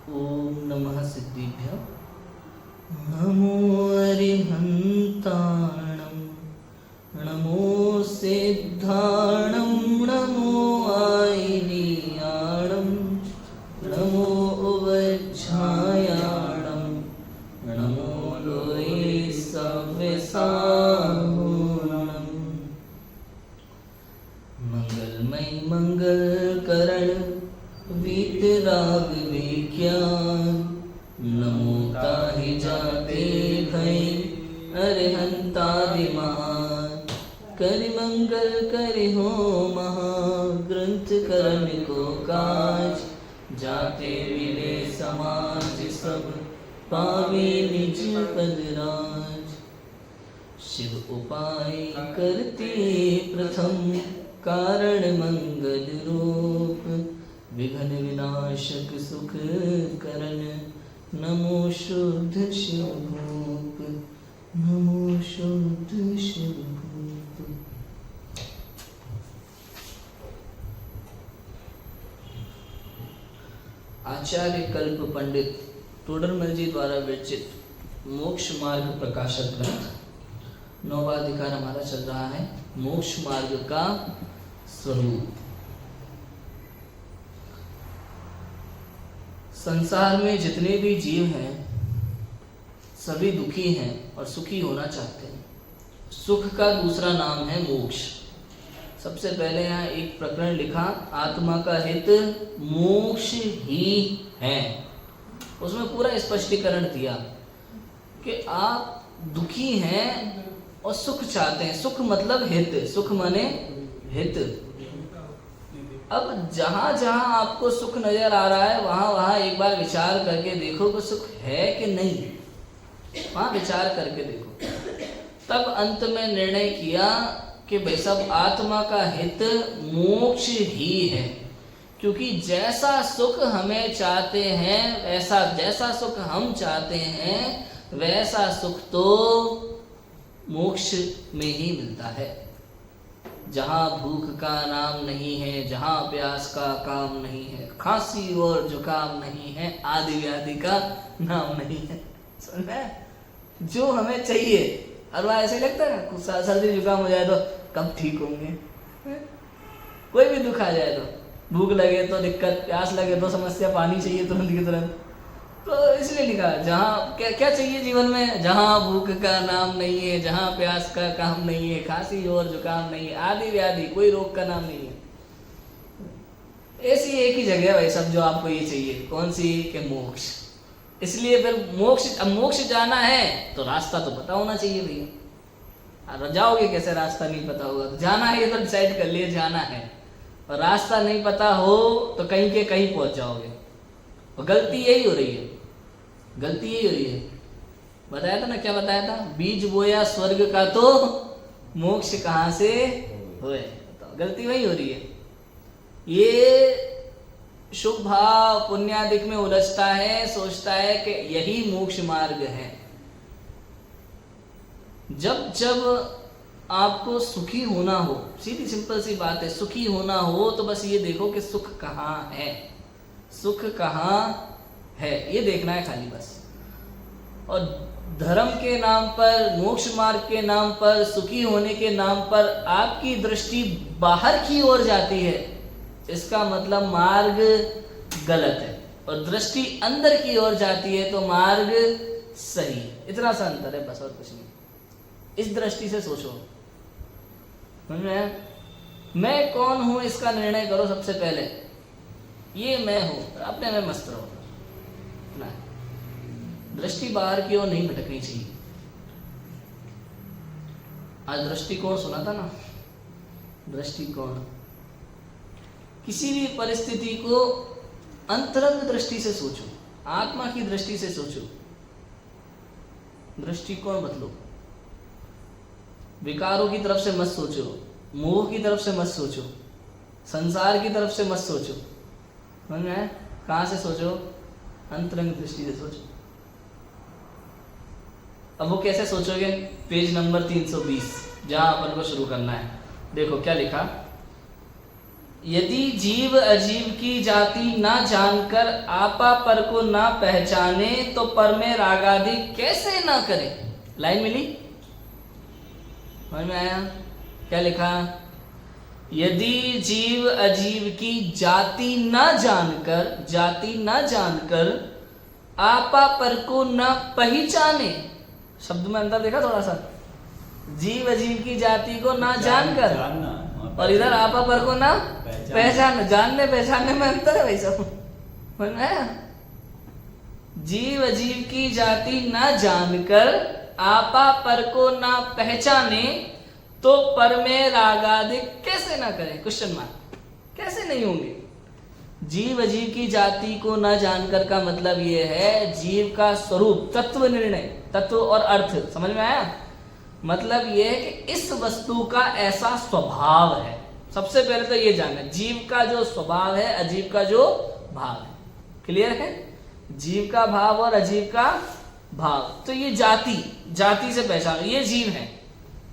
ओम नमः सिद्धिभ्यो नमो अरिहन्ताणं नमो सिद्धाणं नमो आयनीयाणं नमो उवज्झायाणं नमो लोये सव्यसाहुणं मंगलमय मंगलकरण वीतराग विज्ञान नमो ताहि जाते भय अरिहंतादि महान करि मंगल करि हो महाग्रंथ करण को काज जाते मिले समाज सब पावे निज पद राज शिव उपाय करते प्रथम कारण मंगल रूप विघ्न विनाशक सुख करण नमो शुद्ध शिवभूप नमो शुद्ध शिवभूप। आचार्य कल्प पंडित तोडरमल जी द्वारा विरचित मोक्ष मार्ग प्रकाशक ग्रंथ 9वां अधिकार हमारा चल रहा है मोक्ष मार्ग का स्वरूप। संसार में जितने भी जीव हैं सभी दुखी हैं और सुखी होना चाहते हैं। सुख का दूसरा नाम है मोक्ष। सबसे पहले यहाँ एक प्रकरण लिखा आत्मा का हित मोक्ष ही है। उसमें पूरा स्पष्टीकरण दिया कि आप दुखी हैं और सुख चाहते हैं। सुख मतलब हित, सुख माने हित। अब जहां जहां आपको सुख नजर आ रहा है वहां वहां एक बार विचार करके देखो कि सुख है कि नहीं, वहां विचार करके देखो। तब अंत में निर्णय किया कि भाई सब आत्मा का हित मोक्ष ही है, क्योंकि जैसा सुख हमें चाहते हैं वैसा जैसा सुख हम चाहते हैं वैसा सुख तो मोक्ष में ही मिलता है। जहाँ भूख का नाम नहीं है, जहाँ प्यास का काम नहीं है, खांसी और जुकाम नहीं है, आदि व्याधि का नाम नहीं है। समझ में? जो हमें चाहिए। और वह ऐसे लगता है कुछ सर्दी जुकाम हो जाए तो कब ठीक होंगे, कोई भी दुख आ जाए तो, भूख लगे तो दिक्कत, प्यास लगे तो समस्या, पानी चाहिए तुरंत की तुरंत। तो इसलिए लिखा जहाँ क्या क्या चाहिए जीवन में, जहाँ भूख का नाम नहीं है, जहाँ प्यास का काम नहीं है, खांसी और जुकाम नहीं है, आदि व्याधि कोई रोग का नाम नहीं है। ऐसी एक ही जगह भाई सब जो आपको ये चाहिए, कौन सी के मोक्ष। इसलिए फिर मोक्ष, अब मोक्ष जाना है तो रास्ता तो पता होना चाहिए भैया। जाओगे कैसे, रास्ता नहीं पता होगा तो जाना है, ये तो डिसाइड कर लिए जाना है। और रास्ता नहीं पता हो तो कहीं के कहीं पहुंच जाओगे। और गलती यही हो रही है, गलती यही हो रही है। बताया था ना, क्या बताया था, बीज बोया स्वर्ग का तो मोक्ष कहाँ से होए। गलती वही हो रही है। ये शुभ भाव पुण्यादिक में उलझता है, सोचता है कि यही मोक्ष मार्ग है। जब जब आपको सुखी होना हो, सीधी सिंपल सी बात है, सुखी होना हो तो बस ये देखो कि सुख कहाँ है, सुख कहाँ है, ये देखना है खाली बस। और धर्म के नाम पर, मोक्ष मार्ग के नाम पर, सुखी होने के नाम पर आपकी दृष्टि बाहर की ओर जाती है, इसका मतलब मार्ग गलत है। और दृष्टि अंदर की ओर जाती है तो मार्ग सही है। इतना सा अंतर है बस, और कुछ नहीं। इस दृष्टि से सोचो। मैं कौन हूं इसका निर्णय करो सबसे पहले। ये मैं हूं, अपने में मस्त रहो ना। दृष्टि बाहर की ओर नहीं भटकनी चाहिए। आज दृष्टिकोण सुना था ना, दृष्टिकोण। किसी भी परिस्थिति को अंतरंग दृष्टि से सोचो, आत्मा की दृष्टि से सोचो, दृष्टिकोण बदलो। विकारों की तरफ से मत सोचो, मोह की तरफ से मत सोचो, संसार की तरफ से मत सोचो। समझ में है? कहाँ से सोचो? अंतरंग दृष्टि से सोचो। अब वो कैसे सोचोगे? पेज नंबर 320 जहां अपन को शुरू करना है। देखो क्या लिखा, यदि जीव अजीव की जाति ना जानकर आपा पर को ना पहचाने तो पर में रागादि कैसे ना करे। लाइन मिली, समझ में आया? क्या लिखा? यदि जीव अजीव की जाति न जानकर आपा पर को न पहचाने। शब्द में अंतर देखा थोड़ा सा? जीव अजीव की जाति को ना जानकर और इधर आपा पर को ना पहचान। जानने पहचानने में अंतर है भाई सब, समझ में आया? जीव अजीव की जाति न जानकर आपा पर को ना पहचाने तो पर में रागादि कैसे ना करे। Question mark. कैसे नहीं होंगे? जीव अजीव की जाति को न जानकर का मतलब ये है जीव का स्वरूप, तत्व निर्णय, तत्व और अर्थ। समझ में आया? मतलब ये है कि इस वस्तु का ऐसा स्वभाव है। सबसे पहले तो ये जानना, जीव का जो स्वभाव है, अजीव का जो भाव है। क्लियर है? जीव का भाव और अजीव का भाव। तो ये जाति से पहचान, ये जीव है।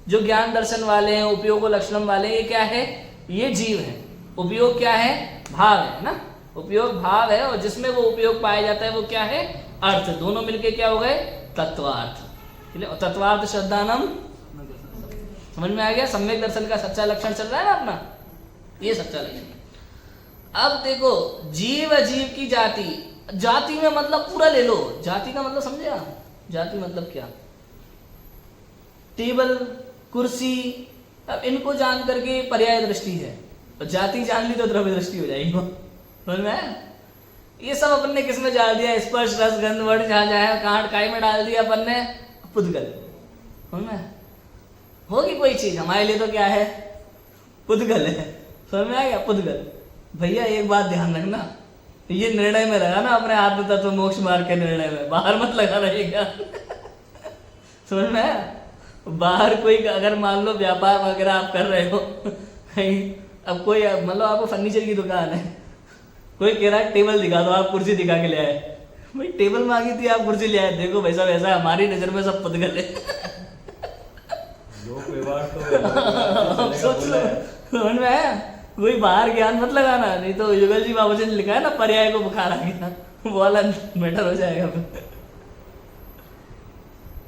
जो ज्ञान दर्शन वाले हैं, उपयोग लक्षणम वाले, ये क्या है? ये जीव है। उपयोग क्या है? भाव है ना। उपयोग भाव है और जिसमें वो उपयोग पाया जाता है वो क्या है? अर्थ। दोनों मिलके क्या हो गए? तत्वार्थ। तत्वार्थ श्रद्धानम। समझ में आ गया? सम्यक दर्शन का सच्चा लक्षण चल रहा है ना अपना, ये सच्चा लक्षण। अब देखो, जीव अजीव की जाति में मतलब पूरा ले लो। जाति का मतलब समझे आप? जाति मतलब क्या? टेबल, कुर्सी, अब इनको जान करके पर्याय दृष्टि है, और जाति जान ली तो द्रव्य दृष्टि हो जाएगी। समझ में आया? ये सब अपन ने किस में डाल दिया? स्पर्श रस गंध वर्ण जहां जहां कांड काय में डाल दिया अपन ने? पुद्गल। समझ में? होगी कोई चीज हमारे लिए तो क्या है? पुद्गल है। समझ में आ गया? पुद्गल। भैया एक बात ध्यान रखना, ये निर्णय में लगा ना अपने आत्म तत्व मोक्ष मार्ग के निर्णय में, बाहर मत लगा रहेगा। समझ में आया? बाहर कोई अगर मान लो व्यापार वगैरह आप कर रहे हो कहीं, अब कोई मतलब आपको फर्नीचर की दुकान है, कोई कह रहा है टेबल दिखा दो, आप कुर्सी दिखा के ले आए। भाई टेबल मांगी थी, आप कुर्सी ले आए। देखो भाई साहब, ऐसा हमारी नजर में सब पुद्गल है। समझ में आया? कोई बाहर ज्ञान मत लगाना, नहीं तो युगल जी बाबू जी ने लिखा है ना, पर्याय को बुखार आ गया, वो वाला मैटर हो जाएगा।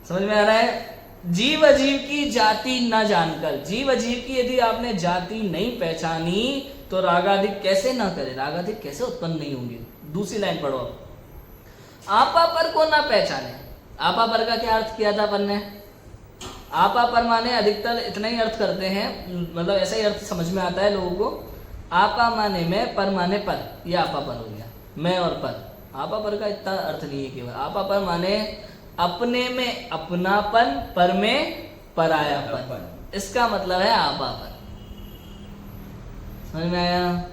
समझ में आ रहा है? जीव अजीव की जाति न जानकर, जीव अजीव की यदि आपने जाति नहीं पहचानी तो रागाधिक कैसे ना करे, रागाधिक कैसे उत्पन्न नहीं होंगे। दूसरी लाइन पढ़ो। आपा पर को ना पहचाने। आपा पर का क्या अर्थ किया था अपन ने? आपा पर माने अधिकतर इतना ही अर्थ करते हैं, मतलब ऐसा ही अर्थ समझ में आता है लोगों को। आपा माने मैं, पर माने पर, यह आपा पर हो गया। मैं और पर, आपा पर का इतना अर्थ नहीं है केवल। आपा पर माने अपने में अपनापन, पर में परायापन, इसका मतलब है आपापन। समझ में आया?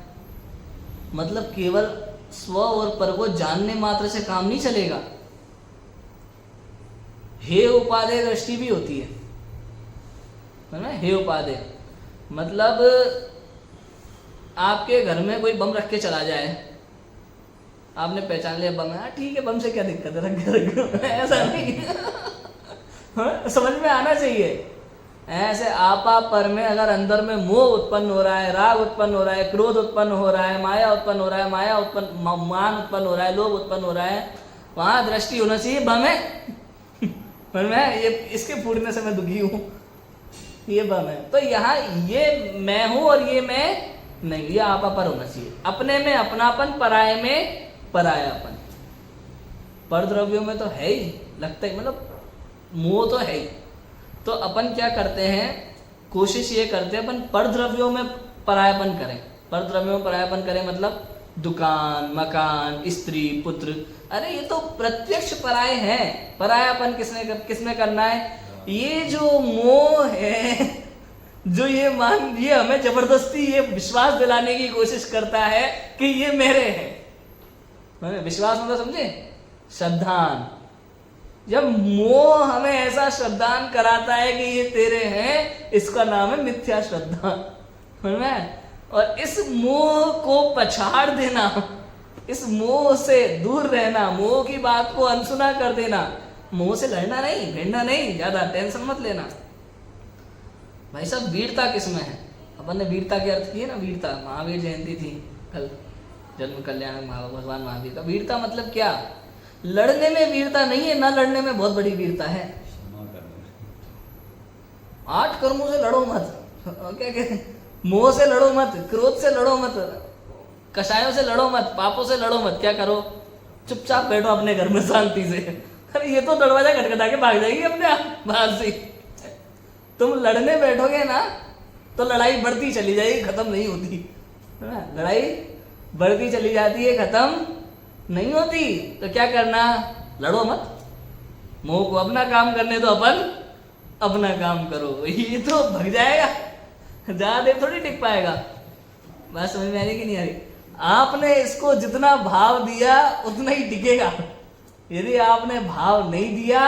मतलब केवल स्व और पर को जानने मात्र से काम नहीं चलेगा, हे उपादेय दृष्टि भी होती है। समझ में? हे उपादेय मतलब आपके घर में कोई बम रख के चला जाए, आपने पहचान लिया बम है, ठीक है बम से क्या दिक्कत है, रख ऐसा नहीं। समझ में आना चाहिए। ऐसे आपा पर में अगर अंदर में मोह उत्पन्न हो रहा है, राग उत्पन्न हो रहा है, क्रोध उत्पन्न हो रहा है, माया उत्पन्न हो रहा है, मान उत्पन्न हो रहा है, लोभ उत्पन्न हो रहा है, वहां दृष्टि होना चाहिए बम है। मैं ये इसके फूटने से मैं दुखी हूं, ये बम है। तो यहाँ ये मैं हूं और ये मैं नहीं, ये आपा पर होना चाहिए। अपने में अपनापन, पराये में परायापन। पर द्रव्यों में तो है ही, लगता है मतलब मोह तो है ही। तो अपन क्या करते हैं, कोशिश ये करते हैं अपन पर द्रव्यों में परायापन करें। पर द्रव्यों में परायापन करें मतलब दुकान, मकान, स्त्री, पुत्र, अरे ये तो प्रत्यक्ष पराये हैं। परायापन किसमें करना है? ये जो मोह है, जो ये हमें जबरदस्ती ये विश्वास दिलाने की कोशिश करता है कि ये मेरे हैं। विश्वास मतलब समझे? श्रद्धान। जब मोह हमें ऐसा श्रद्धान कराता है कि ये तेरे हैं, इसका नाम है मिथ्या श्रद्धा। समझ में? और इस मोह को पछाड़ देना, इस मोह से दूर रहना, मोह की बात को अनसुना कर देना। मोह से लड़ना नहीं, भिड़ना नहीं, ज्यादा टेंशन मत लेना। भाई साहब वीरता किसमें है? अपन ने वीरता के अर्थ किए ना, वीरता, महावीर जयंती थी कल, जन्म कल्याण भगवान महावीर का। वीरता मतलब क्या? लड़ने में वीरता नहीं है, ना लड़ने में बहुत बड़ी वीरता है। 8 कर्मों से लड़ो मत, क्या कहते, मोह से लड़ो मत, क्रोध से लड़ो मत, कषायों से लड़ो मत, पापों से लड़ो मत। क्या करो? चुपचाप बैठो अपने घर में शांति से। अरे ये तो दरवाजा खटखटा के भाग जाएगी अपने आप बाहर से। तुम लड़ने बैठोगे ना तो लड़ाई बढ़ती चली जाएगी, खत्म नहीं होती, है ना? लड़ाई बढ़ती चली जाती है, खत्म नहीं होती। तो क्या करना? लड़ो मत, मोह को अपना काम करने दो, अपन अपना काम करो, ये तो भग जाएगा, ज्यादा देर थोड़ी टिक पाएगा। बात समझ में आ रही कि नहीं आ रही? आपने इसको जितना भाव दिया उतना ही टिकेगा। यदि आपने भाव नहीं दिया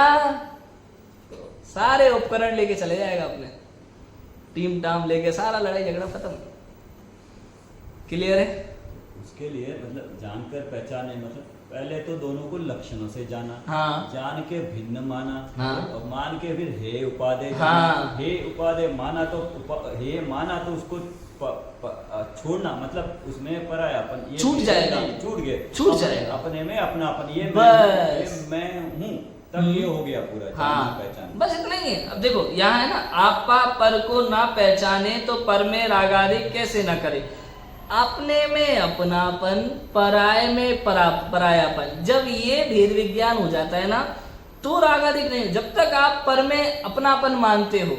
तो सारे उपकरण लेके चले जाएगा, अपने टीम टाम लेके सारा लड़ाई झगड़ा खत्म। क्लियर है? उसके लिए मतलब जानकर पहचाने, मतलब पहले तो दोनों को लक्षणों से जाना, हाँ, जान के भिन्न माना, हाँ, और मान के फिर हे उपादेय, हाँ, हे उपादेय माना तो हे माना तो उसको छोड़ना, मतलब उसमें परायापन, ये छूट जाएगा, छूट गए, छूट जाएगा, अपने में अपनापन, ये बस मैं हूँ, तब ये हो गया पूरा। हाँ, पहचान, बस इतना ही है। अब देखो यहाँ है ना, आपा पर को ना पहचाने तो पर में रागादिक कैसे ना करे। अपने में अपनापन, पराये में परायापन, जब ये भेद विज्ञान हो जाता है ना तो रागादिक नहीं। जब तक आप पर में अपनापन मानते हो,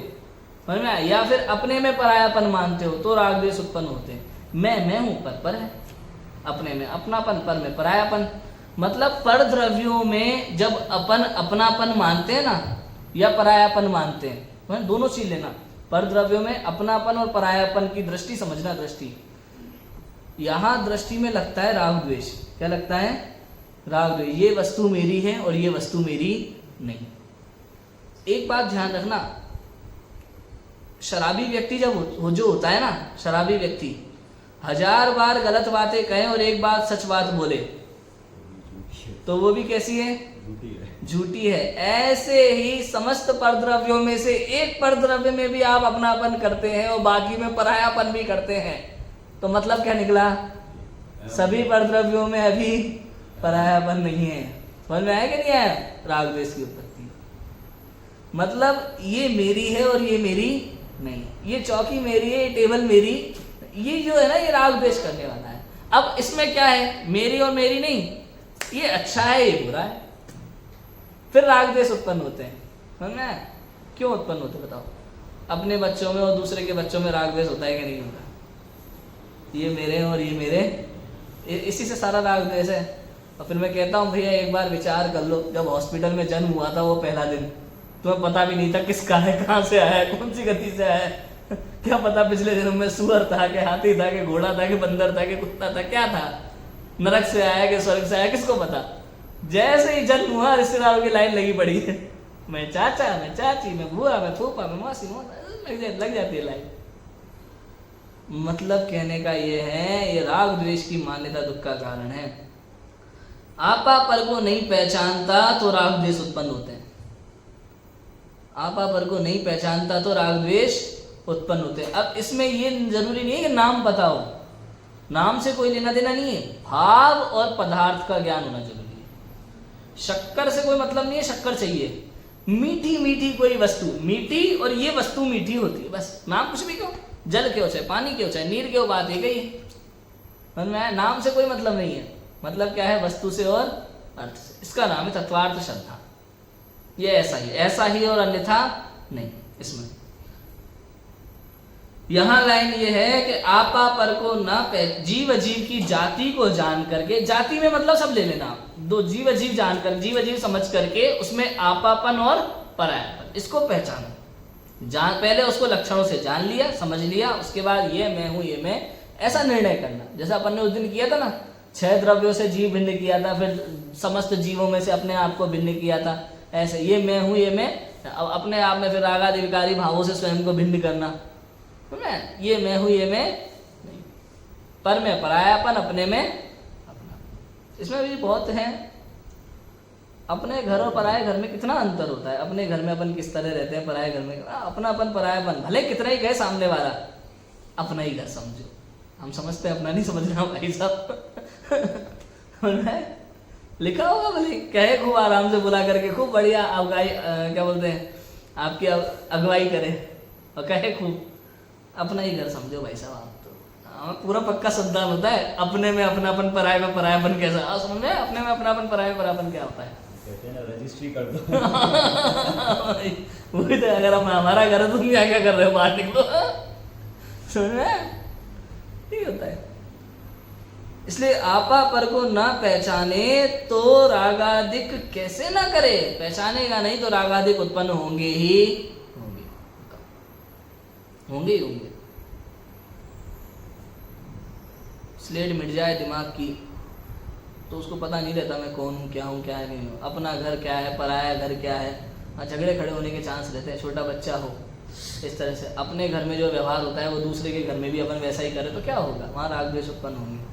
समझ में आया, या फिर अपने में परायापन मानते हो तो राग द्वेष उत्पन्न होते हैं। मैं हूं, पर है, अपने में अपनापन, पर में परायापन। मतलब पर द्रव्यों में जब अपन अपनापन मानते हैं ना या परायापन मानते हैं, दोनों चीज लेना। पर द्रव्यों में अपनापन और परायापन की दृष्टि समझना, दृष्टि यहां दृष्टि में लगता है राग द्वेष। क्या लगता है? राग द्वेष। ये वस्तु मेरी है और ये वस्तु मेरी नहीं। एक बात ध्यान रखना, शराबी व्यक्ति जब जो होता है ना, शराबी व्यक्ति 1000 बार गलत बातें कहे और एक बात सच बात बोले तो वो भी कैसी है? झूठी है। ऐसे ही समस्त परद्रव्यों में से एक परद्रव्य में भी आप अपनापन करते हैं और बाकी में परायापन भी करते हैं, तो मतलब क्या निकला? सभी परद्रव्यों में अभी परायापन नहीं है। समझ में आया कि नहीं आया? राग द्वेष की उत्पत्ति मतलब ये मेरी है और ये मेरी नहीं, ये चौकी मेरी है, ये टेबल मेरी, ये जो है ना, ये राग द्वेष करने वाला है। अब इसमें क्या है? मेरी और मेरी नहीं, ये अच्छा है, ये बुरा है, फिर राग द्वेष उत्पन्न होते हैं। समझ में आया? क्यों उत्पन्न होते बताओ? अपने बच्चों में और दूसरे के बच्चों में राग द्वेष होता है कि नहीं होता? ये मेरे और ये मेरे, इसी से सारा राग द्वेष है। और फिर मैं कहता हूँ भैया एक बार विचार कर लो, जब हॉस्पिटल में जन्म हुआ था वो पहला दिन, तुम्हें पता भी नहीं था किसका है, कहाँ से आया है, कौन सी गति से आया है। क्या पता पिछले जन्म में सुअर था कि हाथी था कि घोड़ा था कि बंदर था कि कुत्ता था, क्या था, नरक से आया कि स्वर्ग से आया, किसको पता। जैसे ही जन्म हुआ रिश्तेदारों की लाइन लगी पड़ी है, मैं चाचा, मैं चाची, मैं बुआ, मैं फूफा, मैं मौसी, लग जाती है लाइन। मतलब कहने का ये है, ये राग द्वेष की मान्यता दुख का कारण है। आपा पर को नहीं पहचानता तो राग द्वेष उत्पन्न होते हैं। आपा पर को नहीं पहचानता तो राग द्वेष उत्पन्न होते हैं। अब इसमें ये जरूरी नहीं है कि नाम पता हो, नाम से कोई लेना देना नहीं है, भाव और पदार्थ का ज्ञान होना जरूरी है। शक्कर से कोई मतलब नहीं है, शक्कर चाहिए। मीठी मीठी कोई वस्तु मीठी और ये वस्तु मीठी होती है, बस। नाम कुछ भी कहो, जल के हो चाहे पानी के हो चाहे नीर के हो, बात एक ही है। नाम से कोई मतलब नहीं है, मतलब क्या है? वस्तु से और अर्थ से। इसका नाम है तत्वार्थ श्रद्धा। ये ऐसा ही और अन्यथा नहीं। इसमें यहां लाइन ये है कि आपा पर को ना जीव की जाति को जान करके, जाति में मतलब सब ले लेना, दो जीव जानकर, जीव समझ करके उसमें आपापन और परायापन, इसको पहचानो। पहले उसको लक्षणों से जान लिया, समझ लिया, उसके बाद ये मैं हूं, ये मैं, ऐसा निर्णय करना। जैसा अपन ने उस दिन किया था ना, 6 द्रव्यों से जीव भिन्न किया था, फिर समस्त जीवों में से अपने आप को भिन्न किया था। ऐसे ये मैं हूं, ये मैं, अपने आप में फिर रागादि विकारी भावों से स्वयं को भिन्न करना। ये मैं हूं, ये मैं नहीं, पर में परायापन, अपने में अपना। इसमें भी बहुत है। अपने घर और पराये घर में कितना अंतर होता है। अपने घर में अपन किस तरह रहते हैं, पराये घर में अपनापन परायापन, भले कितना ही कहे सामने वाला, अपना ही घर समझो। हम समझते हैं अपना नहीं समझना भाई साहब। लिखा होगा भले, कहे खूब आराम से बुला करके, खूब बढ़िया अगुवाई, क्या बोलते हैं, आपकी अगुवाई करे और कहे खूब, अपना ही घर समझो भाई साहब आप तो। पूरा पक्का सिद्धांत होता है, अपने में अपनापन, पराये में परायापन कैसा, समझे? अपने में अपनापन, पराये में परायापन क्या होता है? कहते हैं ना रजिस्ट्री कर दो। वही तो, अगर हम हमारा घर है तो तुम क्या कर रहे हो, बाहर निकलो। समझ में? ठीक होता है। इसलिए आपा पर को ना पहचाने तो रागादिक कैसे ना करे। पहचानेगा नहीं तो रागादिक उत्पन्न होंगे ही होंगे। स्लेट मिट जाए दिमाग की तो उसको पता नहीं रहता मैं कौन हूँ, क्या हूँ, क्या है, नहीं हूँ। अपना घर क्या है, पराया घर क्या है, झगड़े खड़े होने के चांस रहते हैं। छोटा बच्चा हो, इस तरह से अपने घर में जो व्यवहार होता है वो दूसरे के घर में भी अपन वैसा ही करें तो क्या होगा, वहाँ राग द्वेष उत्पन्न होंगे।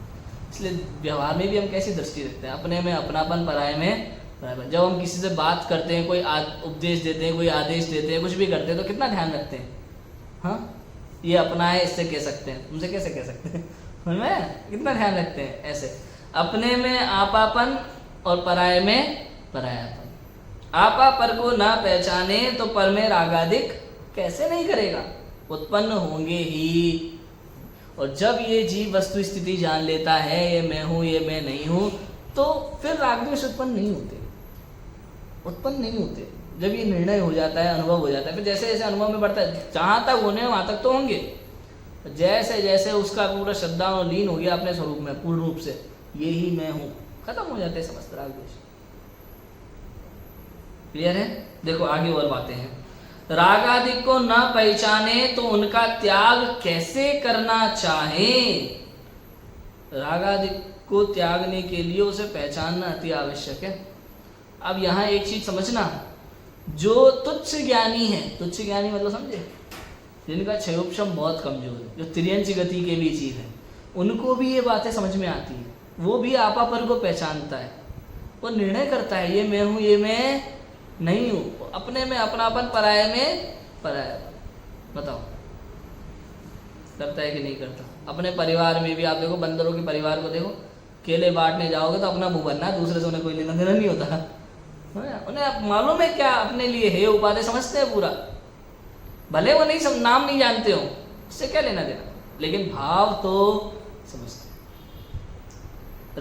इसलिए व्यवहार में भी हम कैसी दृष्टि रखते हैं, अपने में अपनापन, पराये में परायापन। जब हम किसी से बात करते हैं, कोई उपदेश देते हैं, कोई आदेश देते हैं, कुछ भी करते हैं तो कितना ध्यान रखते हैं। हाँ, ये अपना है, इससे कह सकते हैं, तुमसे कैसे कह सकते हैं, उनमें कितना ध्यान रखते हैं। ऐसे अपने में आपापन और पराये में परायापन। आपा पर को ना पहचाने तो पर में रागादिक कैसे नहीं करेगा, उत्पन्न होंगे ही। और जब ये जीव वस्तु स्थिति जान लेता है, ये मैं हूं, ये मैं नहीं हूं, तो फिर राग द्वेष उत्पन्न नहीं होते। जब ये निर्णय हो जाता है, अनुभव हो जाता है, फिर जैसे जैसे अनुभव में बढ़ता है, जहां तक होने वहां तक तो होंगे, जैसे जैसे उसका पूरा श्रद्धा और लीन हो गया अपने स्वरूप में पूर्ण रूप से, ये ही मैं हूं, खत्म हो जाते हैं समस्त राग द्वेष। क्लियर है? देखो आगे और बातें हैं। रागादिक को न पहचाने तो उनका त्याग कैसे करना चाहे। रागादिक को त्यागने के लिए उसे पहचानना अति आवश्यक है। अब यहां एक चीज समझना, जो तुच्छ ज्ञानी है, तुच्छ ज्ञानी मतलब समझे, जिनका क्षयोपशम बहुत कमजोर है, जो तिर्यंच गति के भी जीव है, उनको भी ये बातें समझ में आती है। वो भी आपा पर को पहचानता है, वो निर्णय करता है ये मैं हूं, ये मैं नहीं हूं। अपने में अपनापन, पराये में परायापन। बताओ करता है कि नहीं करता? अपने परिवार में भी आप देखो, बंदरों के परिवार को देखो, केले बांटने जाओगे तो अपना मुंह बनना है, दूसरे से उन्हें कोई लेना देना नहीं होता। उन्हें मालूम है क्या अपने लिए है, उपाधि समझते हैं पूरा, भले वो नहीं नाम नहीं जानते हो, उससे क्या लेना देना, लेकिन भाव तो समझते।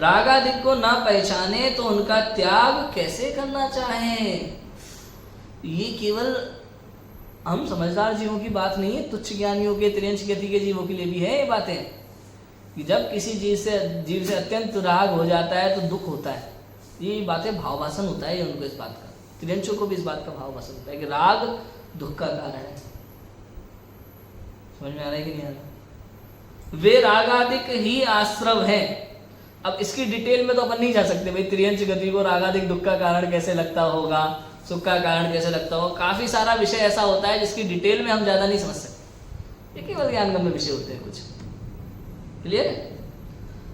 रागादिक को ना पहचाने तो उनका त्याग कैसे करना चाहें। ये केवल हम समझदार जीवों की बात नहीं है, तुच्छ ज्ञानियों के, त्रियंच गति के जीवों के लिए भी है ये बातें, कि जब किसी जीव से अत्यंत राग हो जाता है तो दुख होता है। ये बातें भावभाषण होता है उनको इस बात का, त्रियंचों को भी इस बात का भावभाषण होता है कि राग दुख का कारण है। समझ में आ रहा है कि नहीं आ रहा? वे रागादिक ही आश्रव है। अब इसकी डिटेल में तो अपन नहीं जा सकते भाई, त्रियंच गति को रागादिक दुख का कारण कैसे लगता होगा, सुख का कारण कैसे लगता होगा, काफी सारा विषय ऐसा होता है जिसकी डिटेल में हम ज्यादा नहीं समझ सकते, ये केवल ज्ञानगम्य विषय होते हैं कुछ। क्लियर है?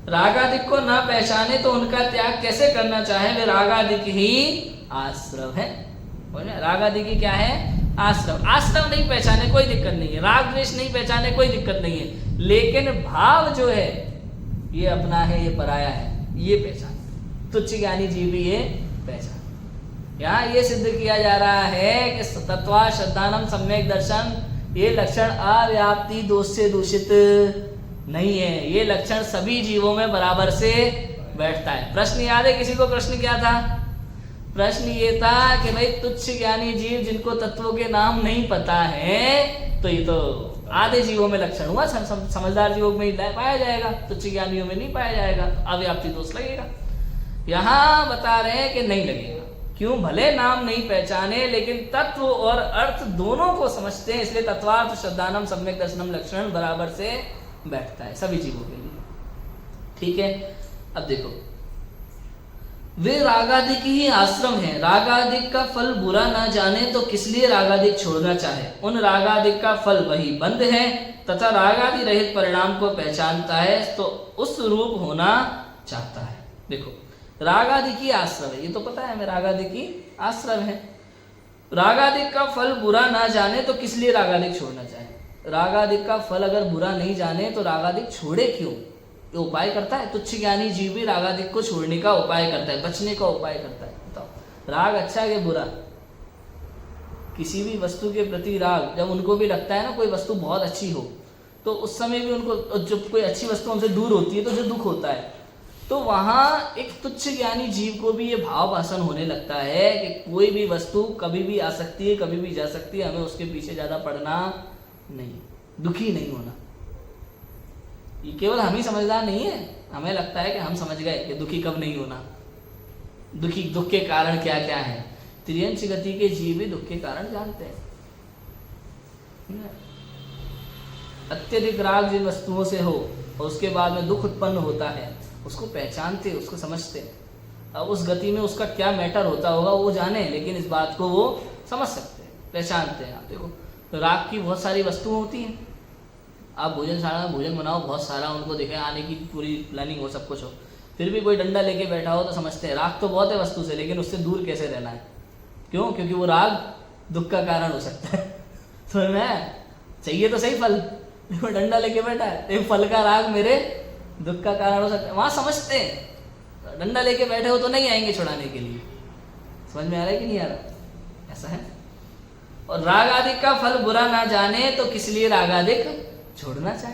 रागादिक को ना पहचाने तो उनका त्याग कैसे करना चाहे, वे रागादिक ही आश्रव है। रागादिक ही क्या है? आश्रव। आश्रव नहीं पहचाने कोई दिक्कत नहीं है, राग द्वेष नहीं पहचाने कोई दिक्कत नहीं है, लेकिन भाव जो है ये अपना है, ये पराया है, ये पहचान। तुच्छ ज्ञानी जीव भी ये पहचान। यहाँ ये सिद्ध किया जा रहा है कि तत्वा श्रद्धानम सम्यक दर्शन, ये लक्षण अव्याप्ति दोष से दूषित नहीं है, ये लक्षण सभी जीवों में बराबर से बैठता है। प्रश्न याद है किसी को? प्रश्न क्या था? प्रश्न ये था कि भाई तुच्छ ज्ञानी जीव जिनको तत्वों के नाम नहीं पता है, तो ये तो आधे जीवों में लक्षण हुआ, समझदार जीवों में ही पाया जाएगा, तुच्छ ज्ञानियों में नहीं पाया जाएगा, अव्याप्ति दोष लगेगा। यहाँ बता रहे हैं कि नहीं लगेगा। क्यों? भले नाम नहीं पहचाने लेकिन तत्व और अर्थ दोनों को समझते हैं, इसलिए तत्वार्थ श्रद्धानम सम्यक दर्शनम लक्षण बराबर से बैठता है सभी जीवों के लिए। ठीक है, अब देखो, वे रागादिक ही आश्रम है। रागादिक का फल बुरा ना जाने तो किस लिए रागादिक छोड़ना चाहे। उन रागादिक का फल वही बंध है तथा रागादि रहित परिणाम को पहचानता है तो उस रूप होना चाहता है। देखो, रागादिक ही आश्रम है, ये तो पता है हमें, रागादिक ही आश्रम है। रागादिक का फल बुरा ना जाने तो किस लिए रागादिक छोड़ना चाहे। रागादिक का फल अगर बुरा नहीं जाने तो रागादिक छोड़े क्यों? ये उपाय करता है। तुच्छ ज्ञानी जीव भी रागादिक को छोड़ने का उपाय करता है, बचने का उपाय करता है। बताओ, राग अच्छा है कि बुरा? किसी भी वस्तु के प्रति राग, जब उनको भी लगता है ना कोई वस्तु बहुत अच्छी हो, तो उस समय भी उनको, जब कोई अच्छी वस्तु उनसे दूर होती है तो जो दुख होता है, तो वहाँ एक तुच्छ ज्ञानी जीव को भी ये भाव भाषण होने लगता है कि कोई भी वस्तु कभी भी आ सकती है, कभी भी जा सकती है, हमें उसके पीछे ज़्यादा पड़ना नहीं, दुखी नहीं होना। ये केवल हम ही समझदार नहीं है, हमें लगता है कि हम समझ गए कि दुखी कब नहीं होना, दुख के कारण क्या क्या है। त्रियंश गति के जीव भी दुख के कारण जानते हैं। अत्यधिक राग जिन वस्तुओं से हो और उसके बाद में दुख उत्पन्न होता है, उसको पहचानते, उसको समझते। अब उस गति में उसका क्या मैटर होता होगा वो जाने, लेकिन इस बात को वो समझ सकते हैं, पहचानते हैं। आप देखो, तो राग की बहुत सारी वस्तुएं होती हैं। आप भोजनशाला में भोजन बनाओ, बहुत सारा उनको दिखे, आने की पूरी प्लानिंग हो, सब कुछ हो, फिर भी कोई डंडा लेके बैठा हो तो समझते हैं राग तो बहुत है वस्तु से, लेकिन उससे दूर कैसे रहना है। क्यों? क्योंकि वो राग दुख का कारण हो सकता है। तो मैं चाहिए तो सही फल, देखो डंडा लेके बैठा है, एक फल का राग मेरे दुख का कारण हो सकता है। वहां समझते हैं, डंडा लेके बैठे हो तो नहीं आएंगे छुड़ाने के लिए। समझ में आ रहा है कि नहीं आ रहा? ऐसा है। और राग आदि का फल बुरा ना जाने तो किस लिए राग आदि छोड़ना चाहे?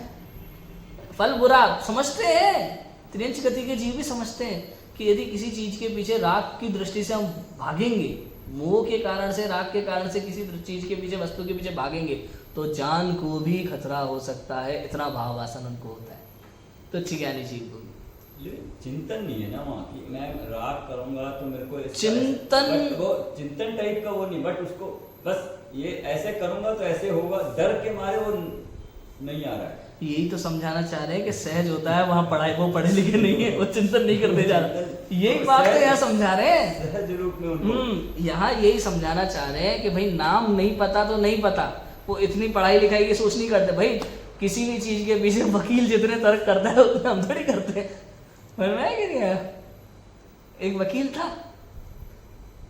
फल बुरा समझते हैं, त्रियंश गति के जीव भी समझते हैं कि यदि किसी चीज के पीछे राग की दृष्टि से हम भागेंगे, मोह के कारण से, राग के कारण से किसी चीज के पीछे, वस्तु के पीछे भागेंगे, तो जान को भी खतरा हो सकता है। इतना भाव वासन उनको होता है, तो अच्छी ज्ञानी जीव को ये चिंतन नहीं है ना वहाँ की, मैं राग करूंगा तो मेरे को चिंतन, वो चिंतन टाइप का वो नहीं, बट उसको बस ये ऐसे करूंगा तो ऐसे होगा, डर के मारे वो नहीं आ रहा है। यही तो समझाना चाह रहे हैं कि सहज होता है वहां पढ़ाई, वो पढ़े लिखे नहीं है, वो चिंतन नहीं करते जा रहे। यही बात तो यहाँ समझा रहे हैं, सहज रूप में उनको यहाँ यही समझाना चाह रहे हैं कि भाई नाम नहीं पता तो नहीं पता, वो इतनी पढ़ाई लिखाई की सोच नहीं करते। भाई किसी भी चीज के पीछे वकील जितने तर्क करता है उतने हम थोड़ी करते हैं। कि नहीं आया? एक वकील था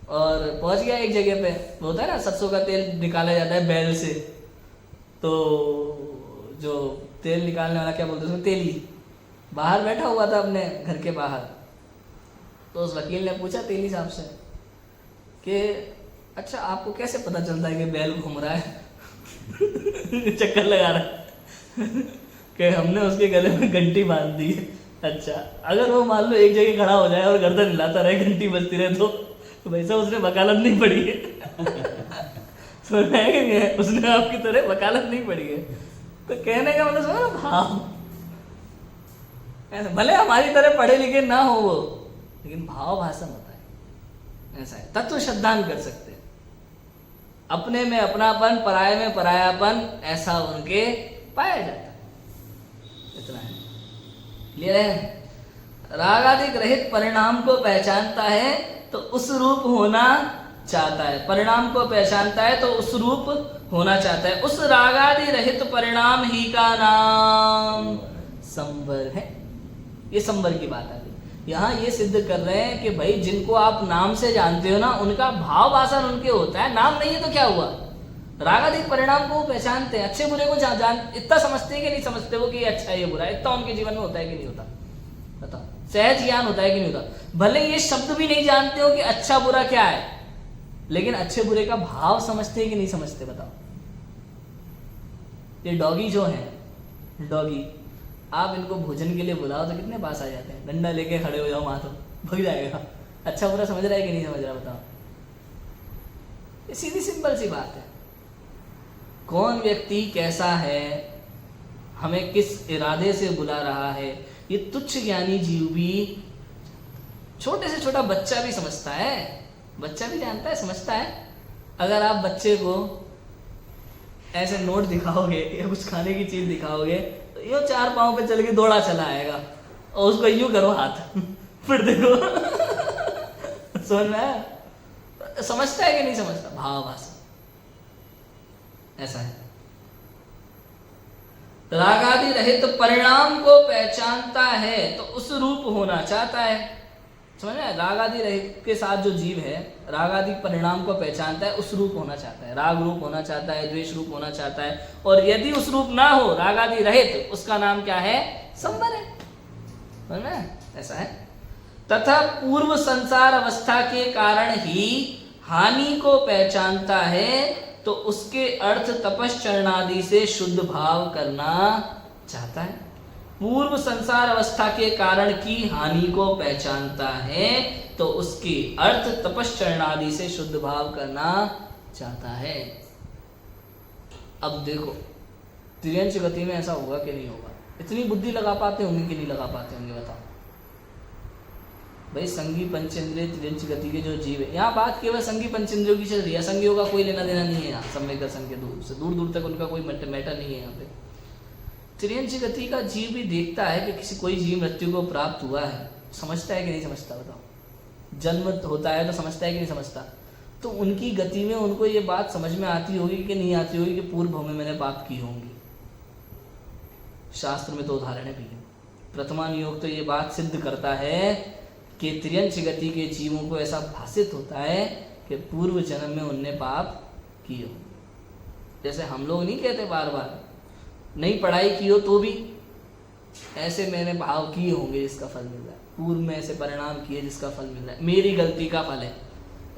और पहुंच गया एक जगह पे, होता है ना सरसों का तेल निकाला जाता है बैल से, तो जो तेल निकालने वाला क्या बोलते हैं उसमें, तेली, बाहर बैठा हुआ था अपने घर के बाहर। तो उस वकील ने पूछा तेली साहब से कि अच्छा आपको कैसे पता चलता है कि बैल घूम रहा है? चक्कर लगा रहा है कि हमने उसके गले में घंटी बांध दी है। अच्छा, अगर वो मान लो एक जगह खड़ा हो जाए और गर्दन हिलाता रहे, घंटी बजती रहे, तो वैसा उसने वकालत नहीं पड़ी है। समझ में आया कि उसने आपकी तरह वकालत नहीं पड़ी है। तो कहने का मतलब समझो भाव, ऐसा भले हमारी तरह पढ़े लिखे ना हो वो, लेकिन भाव भाषण होता है। ऐसा है, तत्व श्रद्धान कर सकते हैं, अपने में अपनापन, पराये में परायापन, ऐसा उनके पाया जाता है। इतना है, क्लियर है? राग आदि रहित परिणाम को पहचानता है तो उस रूप होना चाहता है, परिणाम को पहचानता है तो उस रूप होना चाहता है। उस रागादि रहित परिणाम ही का नाम संवर है। ये संवर की बात आ गई। यहाँ ये सिद्ध कर रहे हैं कि भाई जिनको आप नाम से जानते हो ना, उनका भाव भाषण उनके होता है। नाम नहीं है तो क्या हुआ? रागादि परिणाम को वो पहचानते हैं, अच्छे बुरे को जान इतना समझते हैं कि नहीं समझते वो कि ये अच्छा है ये बुरा है, इतना उनके जीवन में होता है कि नहीं होता? बताओ, सहज ज्ञान होता है कि नहीं होता? भले ये शब्द भी नहीं जानते हो कि अच्छा बुरा क्या है, लेकिन अच्छे बुरे का भाव समझते हैं कि नहीं समझते? बताओ। ये डॉगी जो है, डॉगी, आप इनको भोजन के लिए बुलाओ तो कितने पास आ जाते हैं, डंडा लेके खड़े हो जाओ वहां तो भग जाएगा। अच्छा बुरा समझ रहा है कि नहीं समझ रहा? बताओ। ये सीधी सिंपल सी बात है। कौन व्यक्ति कैसा है, हमें किस इरादे से बुला रहा है, ये तुच्छ ज्ञानी जीव भी, छोटे से छोटा बच्चा भी समझता है, बच्चा भी जानता है, समझता है। अगर आप बच्चे को ऐसे नोट दिखाओगे या कुछ खाने की चीज दिखाओगे तो यो 4 पांव पे चल के दौड़ा चला आएगा, और उसको यूं करो हाथ फिर देखो। समझ में आया? समझता है कि नहीं समझता? भाव भाषा ऐसा है। रागादि रहित परिणाम को पहचानता है तो उस रूप होना चाहता है। समझ में? राग आदि रहित के साथ जो जीव है राग आदि परिणाम को पहचानता है, उस रूप होना चाहता है, राग रूप होना चाहता है, द्वेष रूप होना चाहता है, और यदि उस रूप ना हो राग आदि रहित, उसका नाम क्या है? संवर है। समझ में? ऐसा है। तथा पूर्व संसार अवस्था के कारण ही हानि को पहचानता है, तो उसके अर्थ तपश्चरणादि से शुद्ध भाव करना चाहता है। पूर्व संसार अवस्था के कारण की हानि को पहचानता है, तो उसके अर्थ तपश्चरणादि से शुद्ध भाव करना चाहता है। अब देखो तिर्यंच गति में ऐसा होगा कि नहीं होगा? इतनी बुद्धि लगा पाते होंगे कि नहीं लगा पाते होंगे? बताओ भाई। संगी पंचेंद्रिय तिर्यंच गति के जो जीव है, यहाँ बात केवल संगी पंचेंद्रियों की चल रही है, असंगियों का कोई लेना देना नहीं है। यहाँ सम्यक दर्शन के दूर से दूर दूर तक उनका कोई मैटर नहीं है। यहाँ पे तिर्यंच गति का जीव भी देखता है कि किसी कोई जीव मृत्यु को प्राप्त हुआ है, समझता है कि नहीं समझता? बताओ। जन्म होता है तो समझता है कि नहीं समझता? तो उनकी गति में उनको ये बात समझ में आती होगी कि नहीं आती होगी कि पूर्व में मैंने पाप की होंगी? शास्त्र में तो उदाहरण है भी। प्रथमा नियोग तो ये बात सिद्ध करता है कि तिर्यंच गति के जीवों को ऐसा भाषित होता है कि पूर्व जन्म में उनने पाप किए हो। जैसे हम लोग नहीं कहते बार बार, नहीं पढ़ाई की हो तो भी ऐसे मैंने भाव किए होंगे जिसका फल मिल रहा है, पूर्व में ऐसे परिणाम किए जिसका फल मिल रहा है, मेरी गलती का फल है,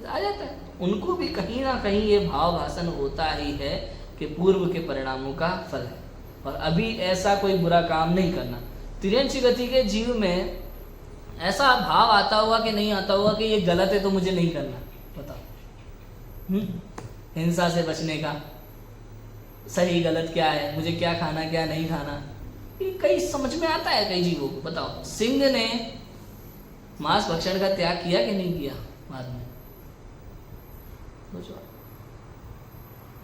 आ जाता है। उनको भी कहीं ना कहीं ये भाव भाषण होता ही है कि पूर्व के परिणामों का फल है, और अभी ऐसा कोई बुरा काम नहीं करना। तिर्यंच गति के जीव में ऐसा भाव आता हुआ कि नहीं आता हुआ कि ये गलत है तो मुझे नहीं करना? बताओ। हिंसा से बचने का सही गलत क्या है, मुझे क्या खाना क्या नहीं खाना, ये कई समझ में आता है कई जीवों को। बताओ, सिंह ने मांस भक्षण का त्याग किया कि नहीं किया बाद में? सोचो।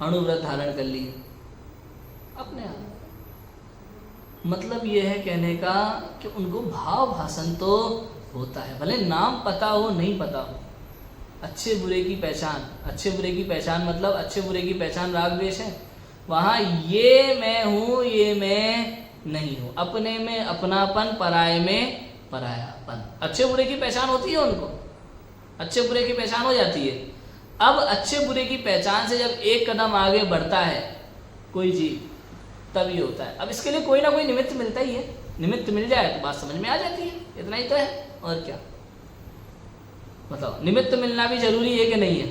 अणुव्रत धारण कर लिए अपने आप। मतलब ये है कहने का कि उनको भाव भाषण तो होता है, भले नाम पता हो नहीं पता हो। अच्छे बुरे की पहचान, अच्छे बुरे की पहचान मतलब अच्छे बुरे की पहचान राग द्वेष है। वहाँ ये मैं हूँ ये मैं नहीं हूँ, अपने में अपनापन, पराये में परायापन। अच्छे बुरे की पहचान होती है उनको, अच्छे बुरे की पहचान हो जाती है। अब अच्छे बुरे की पहचान से जब एक कदम आगे बढ़ता है कोई जीव, तब ये होता है। अब इसके लिए कोई ना कोई निमित्त मिलता ही है, निमित्त मिल जाए तो बात समझ में आ जाती है, इतना ही तो है और क्या। बताओ, निमित्त मिलना भी जरूरी है कि नहीं है?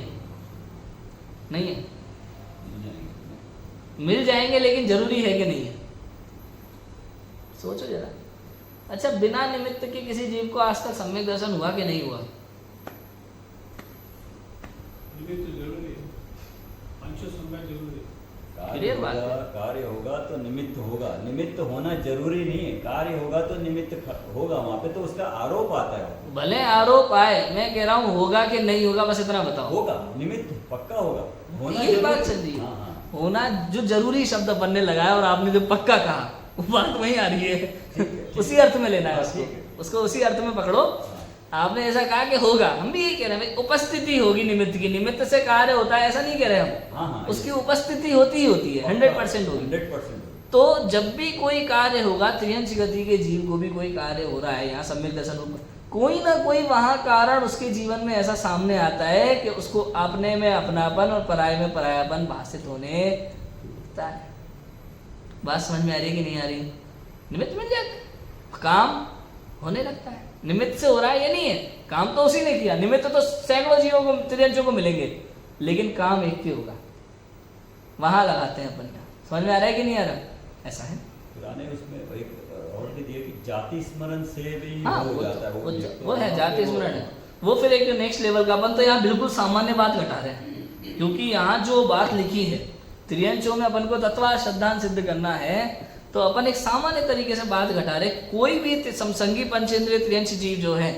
नहीं है, मिल जाएंगे लेकिन जरूरी है कि नहीं है? सोचो जरा। अच्छा, बिना निमित्त के किसी जीव को आज तक सम्यक दर्शन हुआ कि नहीं हुआ? निमित्त जरूरी है, अंश सम्यक जरूरी है। कार्य होगा तो निमित्त होगा, निमित्त होना जरूरी नहीं है। कार्य होगा तो निमित्त होगा, वहां पे तो उसका आरोप आता है। भले आरोप आए, मैं कह रहा हूँ होगा कि नहीं होगा, बस इतना बताओ। होगा, निमित्त पक्का होगा, होना यही बात चल रही है। हाँ, हाँ। होना जो जरूरी शब्द बनने लगा है और आपने जो पक्का कहा वो बात वहीं आ रही है। उसी अर्थ में लेना है उसको उसी अर्थ में पकड़ो। आपने ऐसा कहा कि होगा, हम भी यही कह रहे हैं, उपस्थिति होगी निमित्त की। निमित्त से कार्य होता है ऐसा नहीं कह रहे हम। हाँ, उसकी उपस्थिति होती ही होती है, 100% होगी। 100%। तो जब भी कोई कार्य होगा, तिर्यंच गति के जीव को भी कोई कार्य हो रहा है, यहाँ सम्यक दर्शन रूप कोई ना कोई वहाँ कारण उसके जीवन में ऐसा सामने आता है कि उसको अपने में अपनापन और पराये में परायापन भाषित होने लगता है। बात समझ में आ रही है कि नहीं आ रही? निमित्त मिल जाता है, काम होने लगता है। निमित्त से हो रहा है ये नहीं है, काम तो उसी ने किया। निमित्त तो सैकड़ों जीवों को, तिर्यंचों को मिलेंगे, लेकिन काम एक ही होगा। वहां लगाते हैं अपन। समझ में आ रहा है कि नहीं आ रहा? ऐसा है। पुराने उसमें एक और भी दिया कि जाति स्मरण से भी हाँ, हो जाता है। वो है जाति स्मरण है। वो फिर एक नेक्स्ट लेवल का। अपन तो यहाँ बिल्कुल सामान्य बात घटा रहे हैं, क्योंकि यहाँ जो बात लिखी है तिर्यंचों में अपन को तत्व श्रद्धांत सिद्ध करना है, तो अपन एक सामान्य तरीके से बात घटा रहे। कोई भी संगी पंचेंद्रिय तिर्यंच जीव जो है